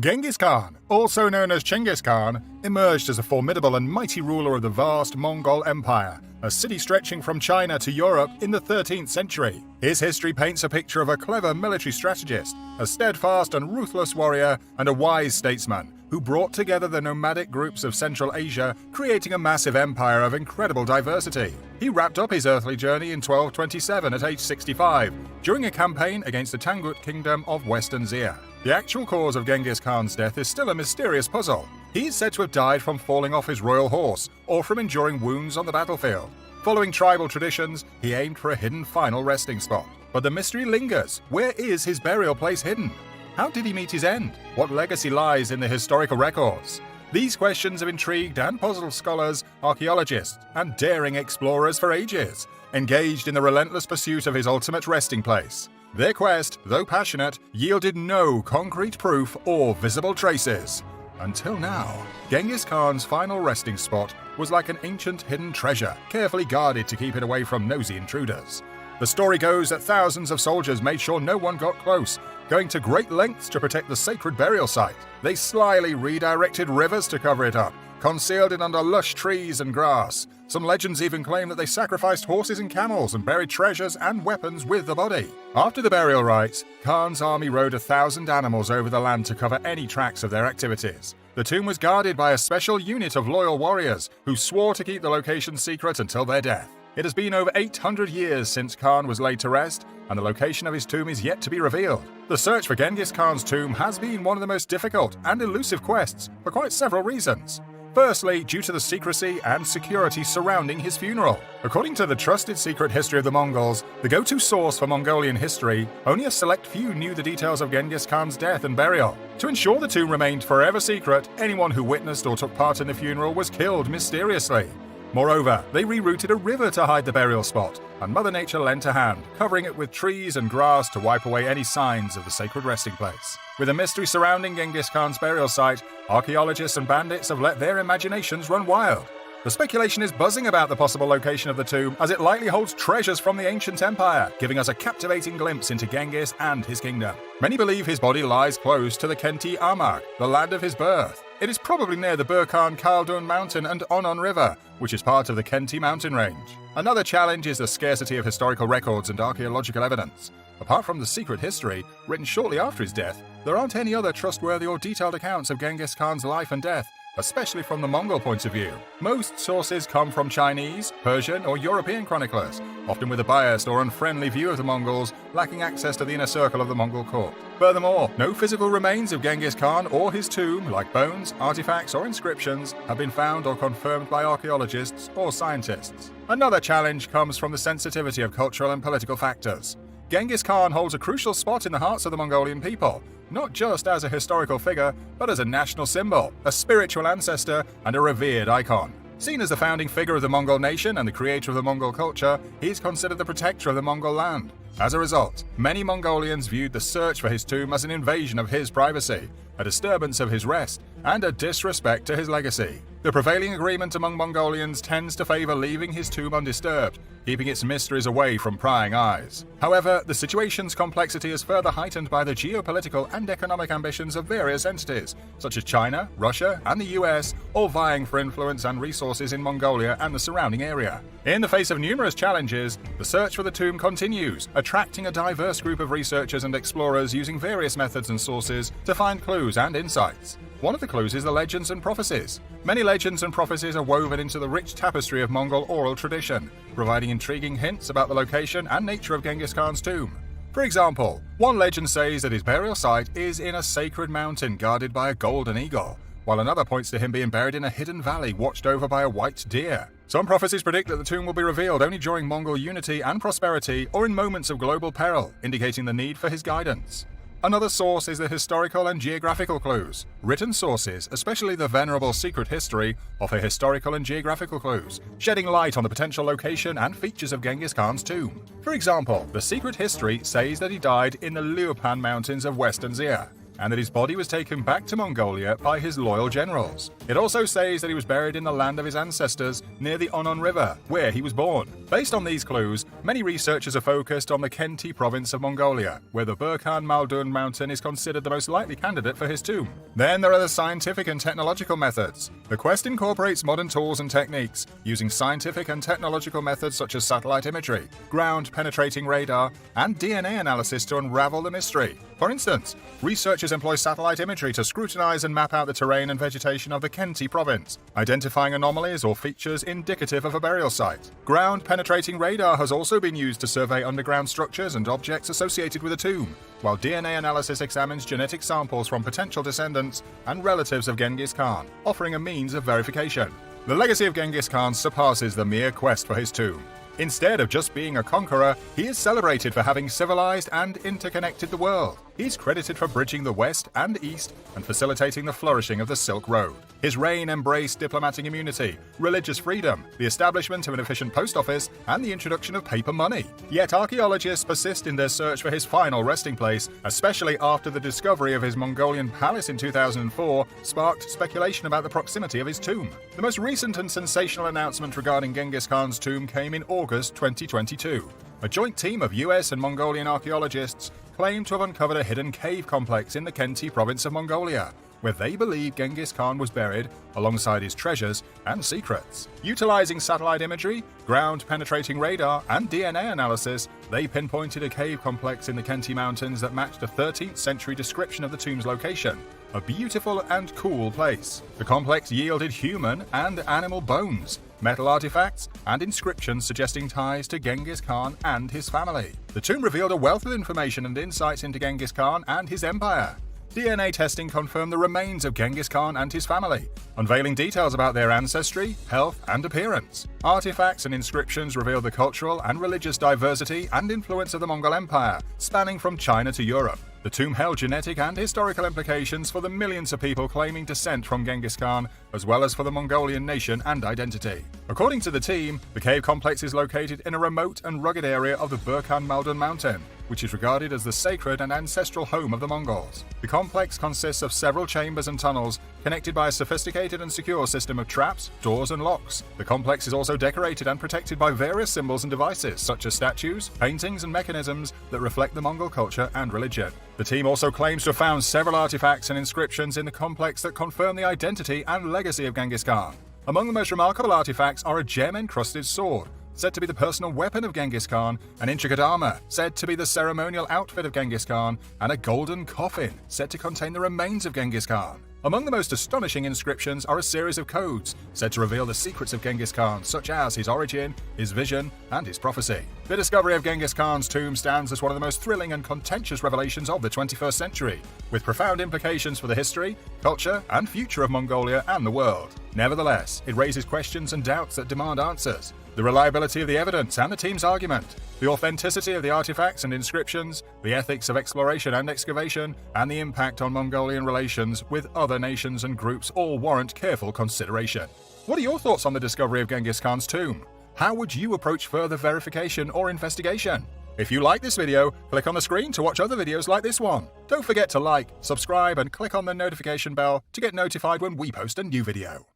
Genghis Khan, also known as Genghis Khan, emerged as a formidable and mighty ruler of the vast Mongol Empire, a city stretching from China to Europe in the 13th century. His history paints a picture of a clever military strategist, a steadfast and ruthless warrior, and a wise statesman who brought together the nomadic groups of Central Asia, creating a massive empire of incredible diversity. He wrapped up his earthly journey in 1227 at age 65, during a campaign against the Tangut kingdom of Western Xia. The actual cause of Genghis Khan's death is still a mysterious puzzle. He is said to have died from falling off his royal horse, or from enduring wounds on the battlefield. Following tribal traditions, he aimed for a hidden final resting spot. But the mystery lingers. Where is his burial place hidden? How did he meet his end? What legacy lies in the historical records? These questions have intrigued and puzzled scholars, archaeologists, and daring explorers for ages, engaged in the relentless pursuit of his ultimate resting place. Their quest, though passionate, yielded no concrete proof or visible traces. Until now, Genghis Khan's final resting spot was like an ancient hidden treasure, carefully guarded to keep it away from nosy intruders. The story goes that thousands of soldiers made sure no one got close, going to great lengths to protect the sacred burial site. They slyly redirected rivers to cover it up, concealed it under lush trees and grass. Some legends even claim that they sacrificed horses and camels and buried treasures and weapons with the body. After the burial rites, Khan's army rode 1,000 animals over the land to cover any tracks of their activities. The tomb was guarded by a special unit of loyal warriors who swore to keep the location secret until their death. It has been over 800 years since Khan was laid to rest, and the location of his tomb is yet to be revealed. The search for Genghis Khan's tomb has been one of the most difficult and elusive quests for quite several reasons. Firstly, due to the secrecy and security surrounding his funeral. According to the trusted secret history of the Mongols, the go-to source for Mongolian history, only a select few knew the details of Genghis Khan's death and burial. To ensure the tomb remained forever secret, anyone who witnessed or took part in the funeral was killed mysteriously. Moreover, they rerouted a river to hide the burial spot, and Mother Nature lent a hand, covering it with trees and grass to wipe away any signs of the sacred resting place. With a mystery surrounding Genghis Khan's burial site, archaeologists and bandits have let their imaginations run wild. The speculation is buzzing about the possible location of the tomb, as it likely holds treasures from the ancient empire, giving us a captivating glimpse into Genghis and his kingdom. Many believe his body lies close to the Khenti Amarg, the land of his birth. It is probably near the Burkhan Khaldun mountain and Onon River, which is part of the Khenti mountain range. Another challenge is the scarcity of historical records and archaeological evidence. Apart from the secret history, written shortly after his death, there aren't any other trustworthy or detailed accounts of Genghis Khan's life and death, especially from the Mongol point of view. Most sources come from Chinese, Persian, or European chroniclers, often with a biased or unfriendly view of the Mongols, lacking access to the inner circle of the Mongol court. Furthermore, no physical remains of Genghis Khan or his tomb, like bones, artifacts, or inscriptions, have been found or confirmed by archaeologists or scientists. Another challenge comes from the sensitivity of cultural and political factors. Genghis Khan holds a crucial spot in the hearts of the Mongolian people, not just as a historical figure, but as a national symbol, a spiritual ancestor, and a revered icon. Seen as the founding figure of the Mongol nation and the creator of the Mongol culture, he is considered the protector of the Mongol land. As a result, many Mongolians viewed the search for his tomb as an invasion of his privacy, a disturbance of his rest, and a disrespect to his legacy. The prevailing agreement among Mongolians tends to favor leaving his tomb undisturbed, keeping its mysteries away from prying eyes. However, the situation's complexity is further heightened by the geopolitical and economic ambitions of various entities, such as China, Russia, and the US, all vying for influence and resources in Mongolia and the surrounding area. In the face of numerous challenges, the search for the tomb continues, attracting a diverse group of researchers and explorers using various methods and sources to find clues and insights. One of the clues is the legends and prophecies. Many legends and prophecies are woven into the rich tapestry of Mongol oral tradition, providing intriguing hints about the location and nature of Genghis Khan's tomb. For example, one legend says that his burial site is in a sacred mountain guarded by a golden eagle, while another points to him being buried in a hidden valley watched over by a white deer. Some prophecies predict that the tomb will be revealed only during Mongol unity and prosperity or in moments of global peril, indicating the need for his guidance. Another source is the historical and geographical clues. Written sources, especially the venerable secret history, offer historical and geographical clues, shedding light on the potential location and features of Genghis Khan's tomb. For example, the secret history says that he died in the Liupan mountains of Western Xia, and that his body was taken back to Mongolia by his loyal generals. It also says that he was buried in the land of his ancestors near the Onon River, where he was born. Based on these clues, Many researchers are focused on the Khenti province of Mongolia, where the Burkhan Maldun mountain is considered the most likely candidate for his tomb. Then there are the scientific and technological methods. The quest incorporates modern tools and techniques, using scientific and technological methods such as satellite imagery, ground-penetrating radar, and DNA analysis to unravel the mystery. For instance, researchers employ satellite imagery to scrutinize and map out the terrain and vegetation of the Khenti province, identifying anomalies or features indicative of a burial site. Ground-penetrating radar has also been used to survey underground structures and objects associated with a tomb, while DNA analysis examines genetic samples from potential descendants and relatives of Genghis Khan, offering a means of verification. The legacy of Genghis Khan surpasses the mere quest for his tomb. Instead of just being a conqueror, he is celebrated for having civilized and interconnected the world. He's credited for bridging the West and East and facilitating the flourishing of the Silk Road. His reign embraced diplomatic immunity, religious freedom, the establishment of an efficient post office, and the introduction of paper money. Yet archaeologists persist in their search for his final resting place, especially after the discovery of his Mongolian palace in 2004 sparked speculation about the proximity of his tomb. The most recent and sensational announcement regarding Genghis Khan's tomb came in August 2022. A joint team of US and Mongolian archaeologists claimed to have uncovered a hidden cave complex in the Khenti province of Mongolia, where they believe Genghis Khan was buried alongside his treasures and secrets. Utilizing satellite imagery, ground-penetrating radar, and DNA analysis, they pinpointed a cave complex in the Khenti Mountains that matched a 13th century description of the tomb's location. A beautiful and cool place. The complex yielded human and animal bones, metal artifacts, and inscriptions suggesting ties to Genghis Khan and his family. The tomb revealed a wealth of information and insights into Genghis Khan and his empire. DNA testing confirmed the remains of Genghis Khan and his family, unveiling details about their ancestry, health, and appearance. Artifacts and inscriptions reveal the cultural and religious diversity and influence of the Mongol Empire, spanning from China to Europe. The tomb held genetic and historical implications for the millions of people claiming descent from Genghis Khan, as well as for the Mongolian nation and identity. According to the team, the cave complex is located in a remote and rugged area of the Burkhan Maldun mountain, which is regarded as the sacred and ancestral home of the Mongols. The complex consists of several chambers and tunnels, connected by a sophisticated and secure system of traps, doors, and locks. The complex is also decorated and protected by various symbols and devices, such as statues, paintings, and mechanisms that reflect the Mongol culture and religion. The team also claims to have found several artifacts and inscriptions in the complex that confirm the identity and legacy of Genghis Khan. Among the most remarkable artifacts are a gem-encrusted sword, said to be the personal weapon of Genghis Khan, an intricate armor, said to be the ceremonial outfit of Genghis Khan, and a golden coffin, said to contain the remains of Genghis Khan. Among the most astonishing inscriptions are a series of codes, said to reveal the secrets of Genghis Khan, such as his origin, his vision, and his prophecy. The discovery of Genghis Khan's tomb stands as one of the most thrilling and contentious revelations of the 21st century, with profound implications for the history, culture, and future of Mongolia and the world. Nevertheless, it raises questions and doubts that demand answers. The reliability of the evidence and the team's argument, the authenticity of the artifacts and inscriptions, the ethics of exploration and excavation, and the impact on Mongolian relations with other nations and groups all warrant careful consideration. What are your thoughts on the discovery of Genghis Khan's tomb? How would you approach further verification or investigation? If you like this video, click on the screen to watch other videos like this one. Don't forget to like, subscribe, and click on the notification bell to get notified when we post a new video.